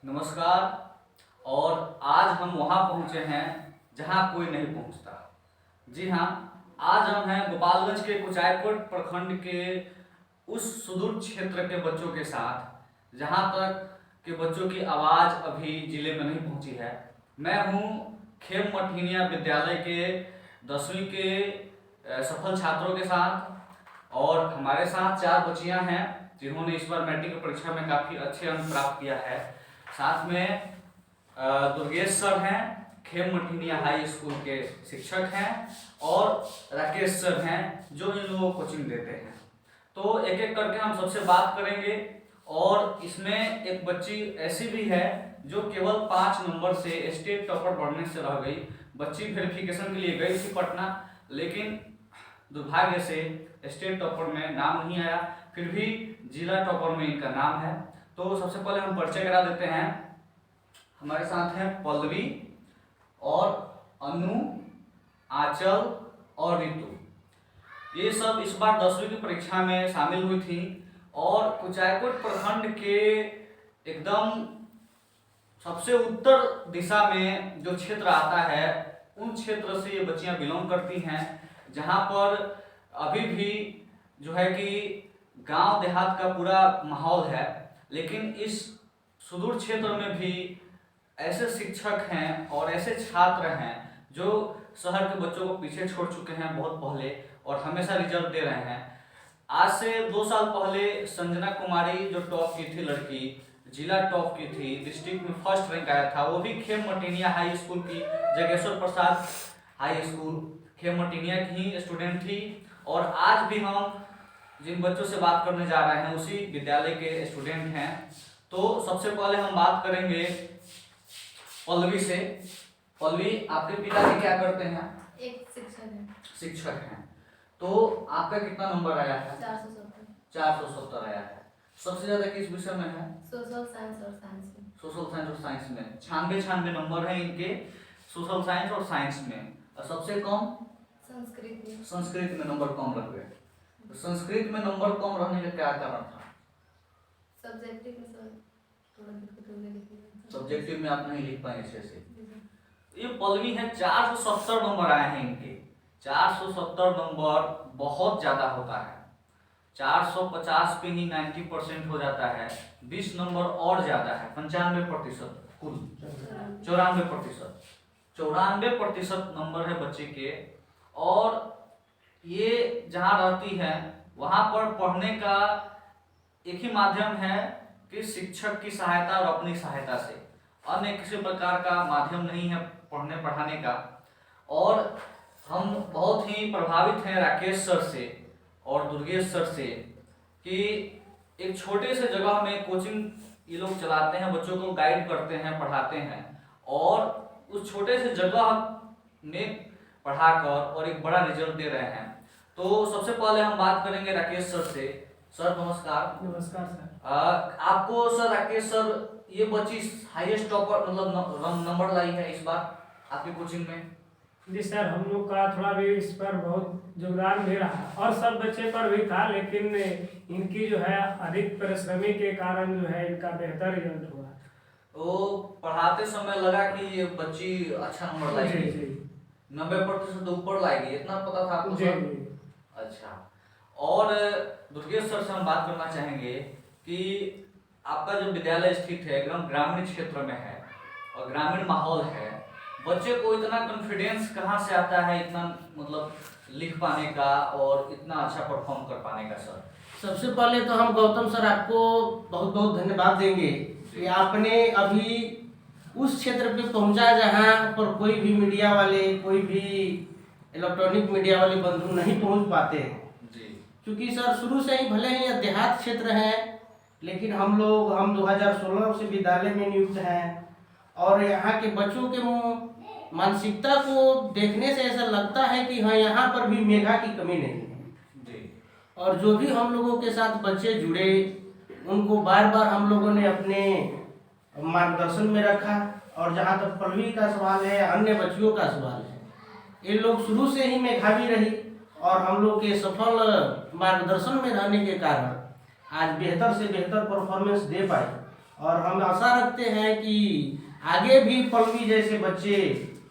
नमस्कार। और आज हम वहाँ पहुँचे हैं जहाँ कोई नहीं पहुँचता। जी हाँ, आज हम हैं गोपालगंज के कुचायकोट प्रखंड के उस सुदूर क्षेत्र के बच्चों के साथ जहाँ तक के बच्चों की आवाज़ अभी जिले में नहीं पहुँची है। मैं हूँ खेम मठिनिया विद्यालय के 10वीं के सफल छात्रों के साथ, और हमारे साथ 4 बच्चियाँ हैं जिन्होंने इस बार मैट्रिक परीक्षा में काफ़ी अच्छे अंक प्राप्त किया है। साथ में दुर्गेश सर हैं, खेम मठिनिया हाई स्कूल के शिक्षक हैं, और राकेश सर हैं जो इन लोगों को कोचिंग देते हैं। तो एक एक करके हम सबसे बात करेंगे। और इसमें एक बच्ची ऐसी भी है जो केवल 5 नंबर से स्टेट टॉपर बनने से रह गई। बच्ची वेरिफिकेशन के लिए गई थी पटना, लेकिन दुर्भाग्य से स्टेट टॉपर में नाम नहीं आया। फिर भी जिला टॉपर में इनका नाम है। तो सबसे पहले हम परिचय करा देते हैं। हमारे साथ हैं पल्लवी और अनु, आंचल और ऋतु। ये सब इस बार 10वीं की परीक्षा में शामिल हुई थी और कुचायकोट प्रखंड के एकदम सबसे उत्तर दिशा में जो क्षेत्र आता है उन क्षेत्र से ये बच्चियां बिलोंग करती हैं, जहां पर अभी भी जो है कि गांव देहात का पूरा माहौल है। लेकिन इस सुदूर क्षेत्र में भी ऐसे शिक्षक हैं और ऐसे छात्र हैं जो शहर के बच्चों को पीछे छोड़ चुके हैं बहुत पहले और हमेशा रिजल्ट दे रहे हैं। आज से 2 साल पहले संजना कुमारी जो टॉप की थी लड़की, जिला टॉप की थी, डिस्ट्रिक्ट में फर्स्ट रैंक आया था, वो भी खेम मठिनिया हाई स्कूल की, जगेश्वर प्रसाद हाई स्कूल खेम मठिनिया की ही स्टूडेंट थी। और आज भी हम जिन बच्चों से बात करने जा रहे हैं उसी विद्यालय के स्टूडेंट हैं। तो सबसे पहले हम बात करेंगे पल्लवी से। पल्लवी, आपके पिताजी क्या करते हैं? एक शिक्षक है। शिक्षक हैं। तो आपका कितना नंबर आया है? 470। 470 आया है। सबसे ज्यादा किस विषय में है? सोशल साइंस और साइंस में। सोशल साइंस और साइंस में 96 नंबर है इनके सोशल साइंस और साइंस में। और सबसे कम संस्कृत में। संस्कृत में नंबर कम रह गए। तो संस्कृत में नंबर कम रहने का क्या कारण था? सब्जेक्टिव में सर थोड़ा दिक्कत हो गई। सब्जेक्टिव में आप नहीं लिख पाए अच्छे से। ये पल्लवी है, 470 नंबर आए हैं इनके। 470 नंबर बहुत ज्यादा होता है। 450 पे ही 90% हो जाता है। 20 नंबर और ज्यादा है, 95% कुल 94%। 94% नंबर है बच्चे के। और ये जहाँ रहती है वहाँ पर पढ़ने का एक ही माध्यम है कि शिक्षक की सहायता और अपनी सहायता से, अन्य किसी प्रकार का माध्यम नहीं है पढ़ने पढ़ाने का। और हम बहुत ही प्रभावित हैं राकेश सर से और दुर्गेश सर से कि एक छोटे से जगह में कोचिंग ये लोग चलाते हैं, बच्चों को गाइड करते हैं, पढ़ाते हैं, और उस छोटे से जगह में पढ़ाकर और एक बड़ा रिजल्ट दे रहे हैं। तो सबसे पहले हम बात करेंगे राकेश सर से। सर नमस्कार। नमस्कार सर। आपको सर राकेश सर, ये बच्ची हाईएस्ट टॉपर मतलब नंबर लाई है इस बार आपकी कोचिंग में? जी सर, हम लोग का थोड़ा भी इस पर बहुत योगदान भी रहा और सब बच्चे पर भी था, लेकिन इनकी जो है अधिक परिश्रमी के कारण जो है इनका बेहतर रिजल्ट हुआ। तो पढ़ाते समय लगा कि ये बच्ची अच्छा नंबर लाएगी, 90% ऊपर लाएगी, इतना पता था आपको? जी जी। अच्छा। और दुर्गेश सर से हम बात करना चाहेंगे कि आपका जो विद्यालय स्थित है एकदम ग्रामीण क्षेत्र में है और ग्रामीण माहौल है, बच्चे को इतना कॉन्फिडेंस कहाँ से आता है, इतना मतलब लिख पाने का और इतना अच्छा परफॉर्म कर पाने का? सर सबसे पहले तो हम गौतम सर आपको बहुत बहुत धन्यवाद देंगे कि आपने अभी उस क्षेत्र पे पहुंचा जहां पर कोई भी मीडिया वाले, कोई भी इलेक्ट्रॉनिक मीडिया वाले बंधु नहीं पहुंच पाते हैं। क्योंकि सर शुरू से ही भले ही देहात क्षेत्र है, लेकिन हम 2016 से विद्यालय में नियुक्त हैं और यहाँ के बच्चों के मानसिकता को देखने से ऐसा लगता है कि हाँ, यहाँ पर भी मेधा की कमी नहीं है। और जो भी हम लोगों के साथ बच्चे जुड़े उनको बार बार हम लोगों ने अपने मार्गदर्शन में रखा। और जहाँ तक पल्लवी का सवाल है, अन्य बच्चियों का सवाल है, ये लोग शुरू से ही मेधावी रही और हम लोग के सफल मार्गदर्शन में रहने के कारण आज बेहतर से बेहतर परफॉर्मेंस दे पाए। और हम आशा रखते हैं कि आगे भी पल्लवी जैसे बच्चे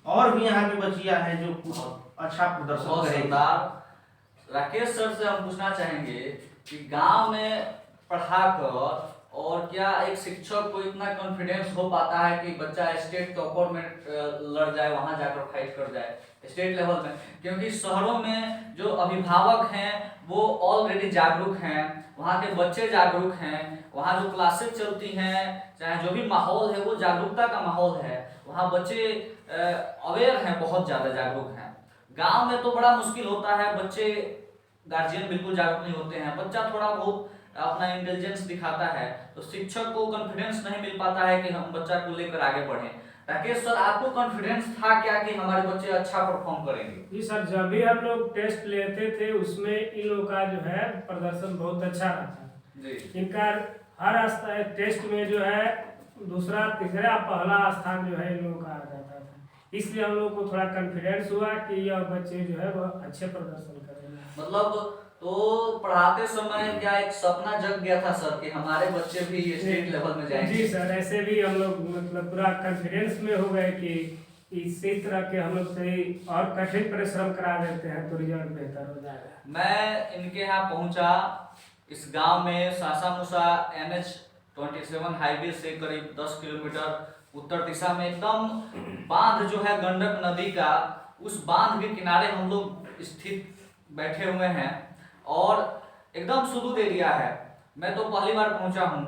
और भी यहाँ की बच्चियां हैं जो कुछ अच्छा प्रदर्शन बहुत करेंगे। शानदार। राकेश सर से हम पूछना चाहेंगे कि गांव में पढ़ाकर और क्या एक शिक्षक को इतना कॉन्फिडेंस हो पाता है कि बच्चा स्टेट टॉपर में लड़ जाए, वहां जाकर फाइट कर जाए स्टेट लेवल में? क्योंकि शहरों में जो अभिभावक हैं वो ऑलरेडी जागरूक हैं, वहाँ के बच्चे जागरूक हैं, वहाँ जो क्लासेस चलती हैं, चाहे जो भी माहौल है वो जागरूकता का माहौल है, वहाँ बच्चे अवेयर हैं, बहुत ज़्यादा जागरूक हैं। गांव में तो बड़ा मुश्किल होता है, बच्चे गार्जियन बिल्कुल जागरूक नहीं होते हैं, बच्चा थोड़ा बहुत अपना इंटेलिजेंस दिखाता है तो शिक्षक को कॉन्फिडेंस नहीं मिल पाता है कि हम बच्चा को लेकर आगे बढ़ें। राकेश सर, आपको कॉन्फिडेंस था क्या कि हमारे बच्चे अच्छा परफॉर्म करेंगे? जी सर, जब भी हम लोग टेस्ट लेते थे उसमें इन लोगों का जो है प्रदर्शन बहुत अच्छा रहता जी। है। इनका हर टेस्ट में जो है दूसरा तीसरा पहला स्थान जो है इन लोगों का आ जाता था। इसलिए हम लोग को थोड़ा कॉन्फिडेंस हुआ कि यह बच्चे जो है वह अच्छे प्रदर्शन करेंगे। मतलब तो पढ़ाते समय क्या एक सपना जग गया था सर कि हमारे बच्चे भी स्टेट लेवल में जाएंगे? जी सर, ऐसे भी हम लोग मतलब पूरा कॉन्फिडेंस में हो गए कि इसी तरह के हम लोग से और कठिन परिश्रम करा देते हैं तो रिजल्ट बेहतर हो जाएगा। मैं इनके यहाँ पहुंचा, इस गांव में सासा मूसा NH-27 हाईवे से करीब 10 किलोमीटर उत्तर दिशा में एकदम बांध जो है गंडक नदी का, उस बांध के किनारे हम लोग स्थित बैठे हुए हैं और एकदम सुदूर एरिया है। मैं तो पहली बार पहुंचा हूं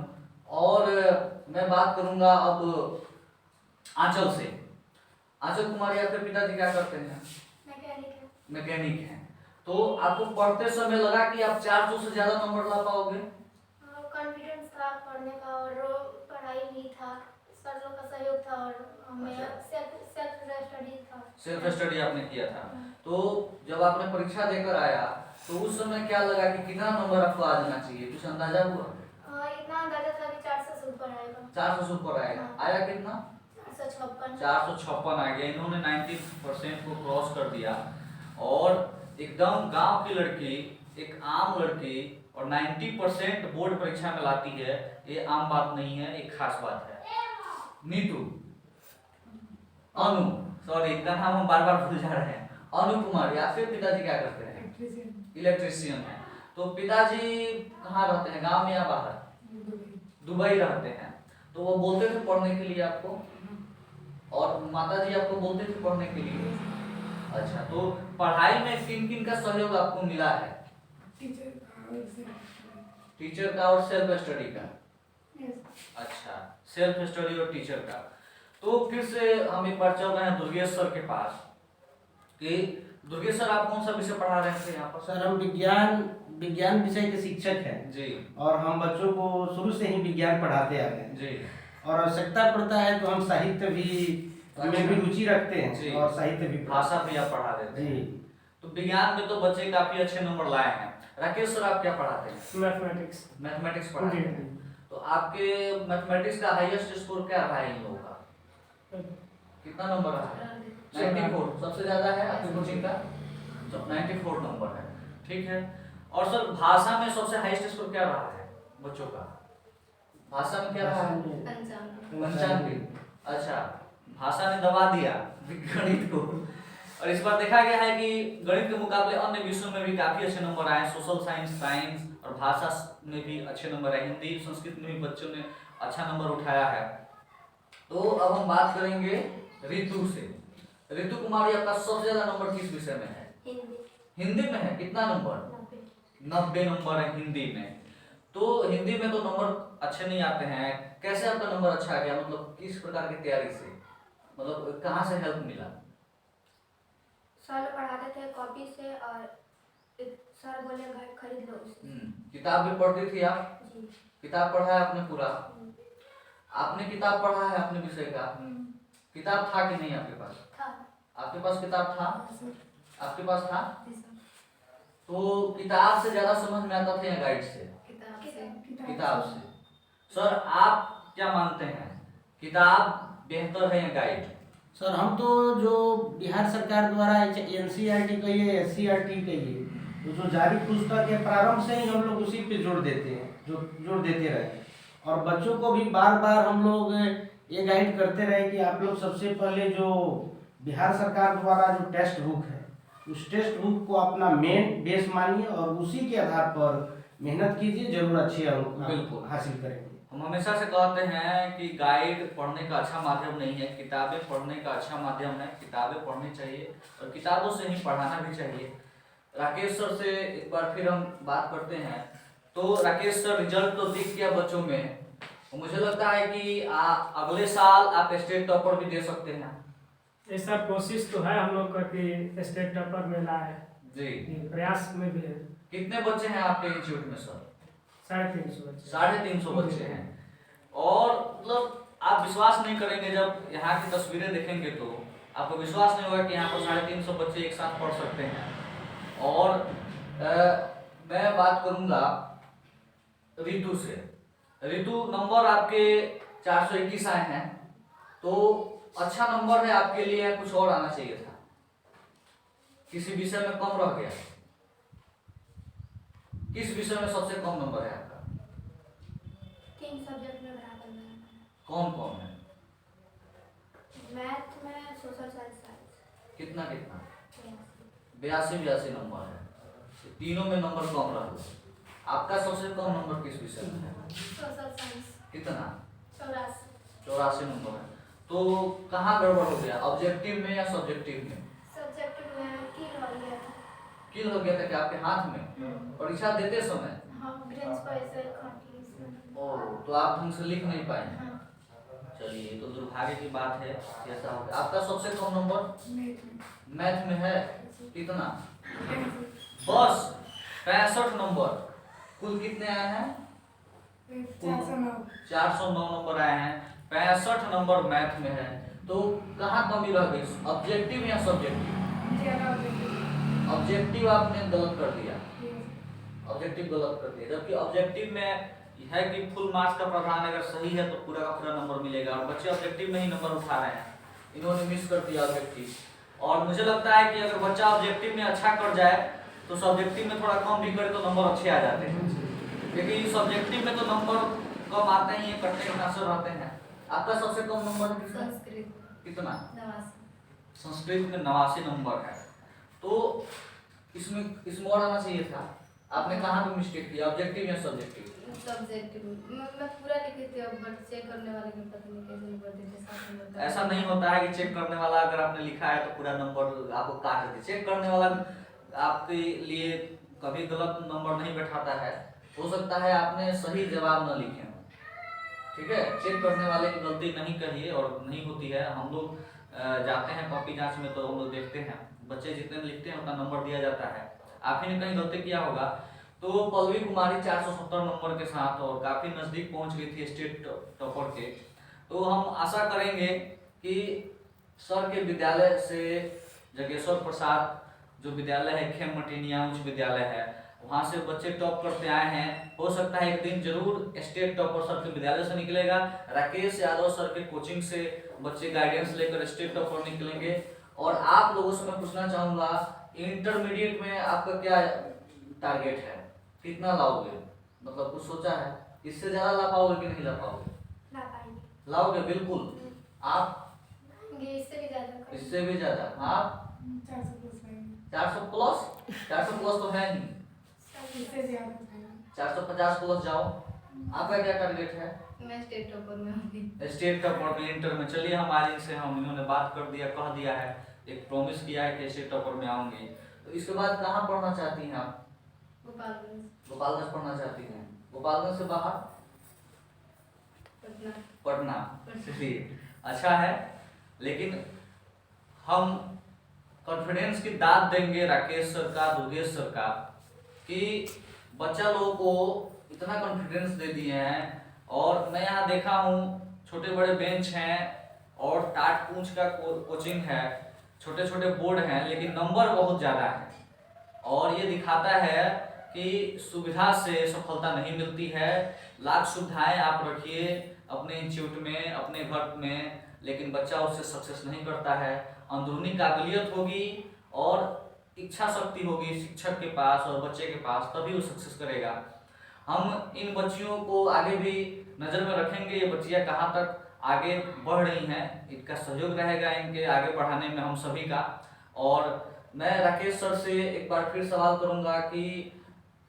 और मैं बात करूंगा अब आंचल से। आंचल कुमारी, आपके पिताजी क्या करते हैं? मैकेनिक हैं। तो आपको पढ़ते समय लगा कि आप 400 से ज्यादा नंबर ला पाओगे? कॉन्फिडेंस था पढ़ने का और पढ़ाई भी था, सर लोग का सहयोग था और हमें सेल्फ स्टडी था। सेल्फ स्टडी आपने किया था। तो जब आपने परीक्षा देकर आया तो उस समय क्या लगा कि कितना नंबर आपको आ जाना चाहिए, कुछ अंदाजा हुआ? इतना अंदाजा था कि 400 से ऊपर आएगा। 400 से ऊपर आएगा। आया कितना? 456। 456 आ गया। इन्होंने 90% को क्रॉस कर दिया और एकदम गांव की लड़की, एक आम लड़की और 90% बोर्ड परीक्षा में लाती है, ये आम बात नहीं है, एक खास बात है। नीतू, अनु, सॉरी इनका नाम हम बार बार भूल जा रहे हैं। अनु कुमारी, आपके पिताजी क्या करते हैं? इलेक्ट्रीशियन है। तो पिताजी कहाँ रहते हैं, गांव में या बाहर? दुबई रहते हैं। तो वो बोलते थे पढ़ने के लिए आपको, और माताजी आपको बोलते थे पढ़ने के लिए? अच्छा, तो पढ़ाई में किन किन का सहयोग आपको मिला है? टीचर का और सेल्फ स्टडी का? अच्छा, सेल्फ स्टडी और टीचर का। तो फिर से हम एक बार चल रहे हैं दुर्गेश सर के पास कि दुर्गेश सर, आप कौन सा विषय पढ़ा रहे थे यहाँ पर? सर, हम विज्ञान विषय के शिक्षक हैं जी। और हम बच्चों को शुरू से ही विज्ञान पढ़ाते आ रहे हैं जी। और आवश्यकता पड़ता है तो हम साहित्य भी में भी रुचि रखते हैं और साहित्य भी, भाषा भी आप पढ़ा देते हैं। तो विज्ञान में तो बच्चे काफी अच्छे नंबर लाए हैं। राकेश सर, आप क्या पढ़ाते हैं? मैथमेटिक्स पढ़ाते हैं। तो आपके मैथमेटिक्स का हाईएस्ट स्कोर क्या रहा है इन लोगों का? कितना नंबर रहा है? 94 सबसे ज्यादा है आपकी कोचिंग का, 94 नंबर है। ठीक है। और सर, भाषा में सबसे हाईएस्ट स्कोर क्या रहा है बच्चों का? भाषा में क्या रहा है? 95। अच्छा, भाषा ने दबा दिया गणित को। और इस बार देखा गया है कि गणित के मुकाबले अन्य विषयों में भी काफी अच्छे नंबर आए, सोशल साइंस, साइंस और भाषा में भी अच्छे नंबर आए, हिंदी संस्कृत में भी बच्चों ने अच्छा नंबर उठाया है। तो अब हम बात करेंगे रितु से। रितु कुमारी, आपका सबसे ज्यादा नंबर किस विषय में है? हिंदी में है। कितना नंबर? 90 नंबर है हिंदी में। तो हिंदी में तो नंबर अच्छे नहीं आते हैं, कैसे आपका नंबर अच्छा आ गया? मतलब किस प्रकार की तैयारी से, मतलब कहाँ से हेल्प मिला? सर पढ़ाते थे कॉपी से और सर बोले घर खरीद लो उससे। किताब भी पढ़ती थी आप? जी। किताब पढ़ा है आपने पूरा? आपने किताब पढ़ा है अपने विषय का? किताब था कि नहीं आपके पास? था। आपके पास किताब था? आपके पास था? तो किताब से ज्यादा समझ में आता था या गाइड से? किताब से। सर, आप क्या मानते हैं, किताब बेहतर है या गाइड? सर, हम तो जो बिहार सरकार द्वारा NCERT कहिए, SCERT कहिए, तो जो जारी पुस्तक है प्रारंभ से ही हम लोग उसी पे जोर देते हैं, जो जोर देते रहे। और बच्चों को भी बार बार हम लोग ये गाइड करते रहे कि आप लोग सबसे पहले जो बिहार सरकार द्वारा जो टेक्स्ट बुक है उस टेक्स्ट बुक को अपना मेन बेस मानिए और उसी के आधार पर मेहनत कीजिए, जरूर अच्छे अंक बिल्कुल। हासिल करेंगे। हम हमेशा से कहते हैं कि गाइड पढ़ने का अच्छा माध्यम नहीं है, किताबें पढ़ने का अच्छा माध्यम है। किताबें पढ़नी चाहिए और किताबों से ही पढ़ाना भी चाहिए। राकेश सर से एक बार फिर हम बात करते हैं। तो राकेश सर, रिजल्ट तो दिख गया बच्चों में, मुझे लगता है कि अगले साल आप स्टेट टॉपर भी दे सकते हैं। ऐसा कोशिश तो है हम लोग का कि स्टेट टॉपर में लाए जी, प्रयास में भी है। कितने बच्चे हैं आपके इंस्टीट्यूट में सर? 350 बच्चे। 350 बच्चे हैं। और मतलब आप विश्वास नहीं करेंगे, जब यहाँ की तस्वीरें देखेंगे तो आपको विश्वास नहीं होगा कि यहाँ पर 350 बच्चे एक साथ पढ़ सकते हैं। और मैं बात करूंगा रितु से। रितु, नंबर आपके 421 आए हैं, तो अच्छा नंबर है आपके लिए, कुछ और आना चाहिए था? किसी विषय में कम रह गया? किस विषय में सबसे कम नंबर है आपका? 3 सब्जेक्ट में बराबर में। कौन कौन है? मैथ में, सोशल साइंस। कितना कितना? 82 नंबर है। तीनों में नंबर कम रहा। आपका सबसे कम नंबर किस विषय में है? Social science. कितना? 84 नंबर है। तो कहाँ गड़बड़ हो गया, ऑब्जेक्टिव में या सब्जेक्टिव में? सब्जेक्ट में किल हो गया था। किल हो गया था कि आपके हाथ में परीक्षा देते समय? हाँ, बेंच पर ऐसे काटी इसमें। ओ, तो आप ढंग से लिख नहीं पाए? हाँ। चलिए, तो दुर्भाग्य की बात है कि ऐसा हो गया। आपका सबसे कम नंबर मैथ में है, कितना? बस 65 नंबर। कुल कितने आए हैं? 409 नंबर आए हैं। 65 नंबर मैथ में है। तो कहाँ कमी रह गई, ऑब्जेक्टिव या सब्जेक्टिव? ऑब्जेक्टिव आपने गलत कर दिया। ऑब्जेक्टिव गलत कर दिया, जबकि ऑब्जेक्टिव में है कि फुल मार्क्स का प्रावधान अगर सही है तो पूरा का पूरा नंबर मिलेगा, और बच्चे ऑब्जेक्टिव में ही नंबर उठा रहे हैं। इन्होंने मिस कर दिया ऑब्जेक्टिव। और मुझे लगता है कि अगर बच्चा ऑब्जेक्टिव में अच्छा कर जाए तो सब्जेक्टिव में थोड़ा कम भी करे तो नंबर अच्छे आ जाते हैं। लेकिन सब्जेक्टिव में तो नंबर कम आते ही हैं, कटने के चांसेस रहते हैं। आपका सबसे कम नंबर कितना? संस्कृत कितना? 89। संस्कृत में 89 नंबर है। तो इसमें और आना चाहिए था। आपने कहाँ पे मिस्टेक किया, ऑब्जेक्टिव या सब्जेक्टिव? सब्जेक्टिव मैं पूरा लिखी थी, अब बट चेक करने वाले को पता नहीं कैसे नंबर देते, 7 नंबर। ऐसा नहीं होता है कि चेक करने वाला अगर आपने लिखा है तो पूरा नंबर आपको काट दे। चेक करने वाला आपके लिए कभी गलत नंबर नहीं बैठाता है। हो सकता है आपने सही जवाब न लिखे हो, ठीक है। चेक करने वाले की गलती नहीं कहिए, और नहीं होती है। हम लोग जाते हैं कॉपी जांच में तो हम लोग देखते हैं बच्चे जितने लिखते हैं उतना नंबर दिया जाता है। आप ही ने कहीं गलती किया होगा। तो पल्लवी कुमारी 470 नंबर के साथ और काफ़ी नज़दीक पहुंच गई थी स्टेट टॉपर के। तो हम आशा करेंगे कि सर के विद्यालय से, जगेश्वर प्रसाद जो विद्यालय है, खेम मटिनिया उच्च विद्यालय है, वहाँ से बच्चे टॉप करते आए हैं। हो सकता है एक दिन जरूर स्टेट टॉपर सर के विद्यालय से निकलेगा। राकेश यादव सर के कोचिंग से बच्चे गाइडेंस लेकर स्टेट टॉपर निकलेंगे। और आप लोगों से मैं पूछना चाहूँगा, इंटरमीडिएट में आपका क्या टारगेट है, कितना लाओगे? मतलब कुछ सोचा है? इससे ज़्यादा ला पाओगे कि नहीं ला पाओगे? ला पाएंगे। लाओगे बिल्कुल। आप? इससे भी ज़्यादा। इससे भी ज़्यादा। आप? 400 प्लस? 400 प्लस तो है नहीं, 450 प्लस जाओ। आपका क्या टारगेट है? मैं स्टेट टॉपर में होंगी। स्टेट टॉपर में, इंटर में। चलिए हमारे इनसे हम इन्होंने बात कर दिया, कह दिया है, एक प्रॉमिस किया है कि स्टेट टॉपर में आऊंगी। तो इसके बाद कहाँ पढ़ना चाहती हैं आप? गोपालगंज पढ़ना चाहती हैं। गोपालगंज से बाहर पटना। चलिए अच्छा है, लेकिन हम कॉन्फिडेंस की दाद देंगे राकेश सर का, दुर्गेश सर का, कि बच्चा लोगों को इतना कॉन्फिडेंस दे दिए हैं। और मैं यहाँ देखा हूँ छोटे बड़े बेंच हैं और टाट पूंछ का कोचिंग है, छोटे छोटे बोर्ड हैं, लेकिन नंबर बहुत ज़्यादा है। और ये दिखाता है कि सुविधा से सफलता नहीं मिलती है। लाख सुविधाएं आप रखिए अपने इंस्टीट्यूट में, अपने घर में, लेकिन बच्चा उससे सक्सेस नहीं करता है। अंदरूनी काबिलियत होगी और इच्छा शक्ति होगी शिक्षक के पास और बच्चे के पास, तभी वो सक्सेस करेगा। हम इन बच्चियों को आगे भी नज़र में रखेंगे ये बच्चियाँ कहाँ तक आगे बढ़ रही हैं, इनका सहयोग रहेगा इनके आगे बढ़ाने में हम सभी का। और मैं राकेश सर से एक बार फिर सवाल करूंगा कि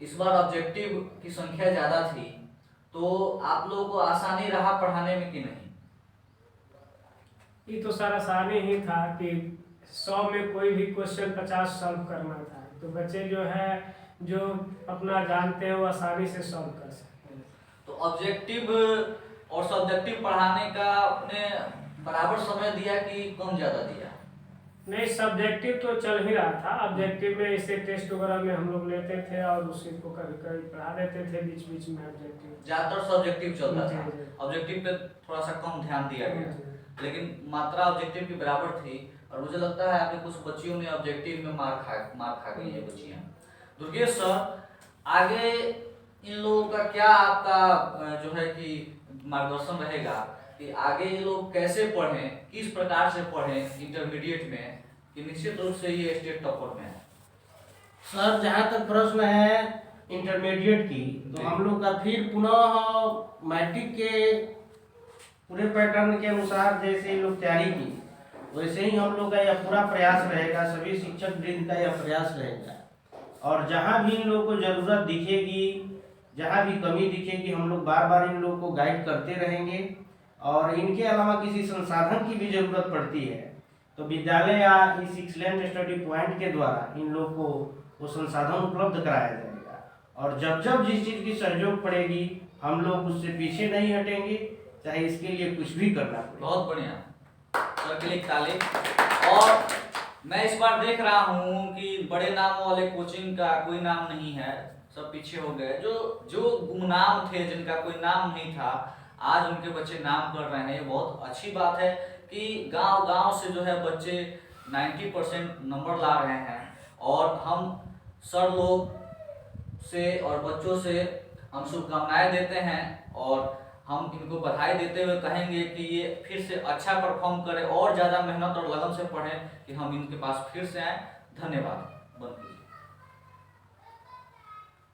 इस बार ऑब्जेक्टिव की संख्या ज़्यादा थी, तो आप लोगों को आसानी रहा पढ़ाने में कि नहीं? ये तो सर आसानी ही था कि 100 में कोई भी क्वेश्चन 50 सॉल्व करना था, तो बच्चे जो है जो अपना जानते हैं वो आसानी से सॉल्व कर सकते हैं। तो ऑब्जेक्टिव और सब्जेक्टिव पढ़ाने का आपने बराबर समय दिया कि कम ज़्यादा दिया? नहीं, सब्जेक्टिव तो चल ही रहा था। ऑब्जेक्टिव में इसे टेस्ट वगैरह में हम लोग लेते थे और उसी को कभी कभी पढ़ा देते थे बीच बीच में। ऑब्जेक्टिव ज़्यादातर सब्जेक्टिव चलता जी, था, जी। ऑब्जेक्टिव पे थोड़ा सा कम ध्यान दिया गया, लेकिन मात्रा ऑब्जेक्टिव की बराबर थी। और मुझे लगता है आपके कुछ बच्चियों ने ऑब्जेक्टिव में मार खा गई है बच्चियाँ। दुर्गेश सर, आगे इन लोगों का क्या आपका जो है कि मार्गदर्शन रहेगा कि आगे ये लोग कैसे पढ़ें, किस प्रकार से पढ़ें इंटरमीडिएट में, कि निश्चित रूप से ये स्टेट टॉपर में है? सर, जहाँ तक प्रश्न है इंटरमीडिएट की, तो हम लोग का फिर पुनः मैट्रिक के पूरे पैटर्न के अनुसार जैसे लोग तैयारी की, वैसे ही हम लोग का यह पूरा प्रयास रहेगा, सभी शिक्षक वृंद का यह प्रयास रहेगा। और जहाँ भी इन लोगों को ज़रूरत दिखेगी, जहाँ भी कमी दिखेगी, हम लोग बार बार इन लोगों को गाइड करते रहेंगे। और इनके अलावा किसी संसाधन की भी ज़रूरत पड़ती है तो विद्यालय या इस एक्सीलेंट स्टडी पॉइंट के द्वारा इन लोग को वो संसाधन उपलब्ध कराया जाएगा। और जब जब जिस चीज़ की सहयोग पड़ेगी हम लोग उससे पीछे नहीं हटेंगे, चाहे इसके लिए कुछ भी करना पड़े। बहुत बढ़िया सर के लिए ताली। और मैं इस बार देख रहा हूँ कि बड़े नाम वाले कोचिंग का कोई नाम नहीं है, सब पीछे हो गए। जो गुमनाम थे, जिनका कोई नाम नहीं था, आज उनके बच्चे नाम कर रहे हैं। ये बहुत अच्छी बात है कि गांव-गांव से जो है बच्चे 90% नंबर ला रहे हैं। और हम सर लोग से और बच्चों से हम शुभकामनाएं देते हैं और हम इनको बधाई देते हुए कहेंगे कि ये फिर से अच्छा परफॉर्म करें और ज़्यादा मेहनत और लगन से पढ़ें कि हम इनके पास फिर से आएँ। धन्यवाद। बंद कीजिए।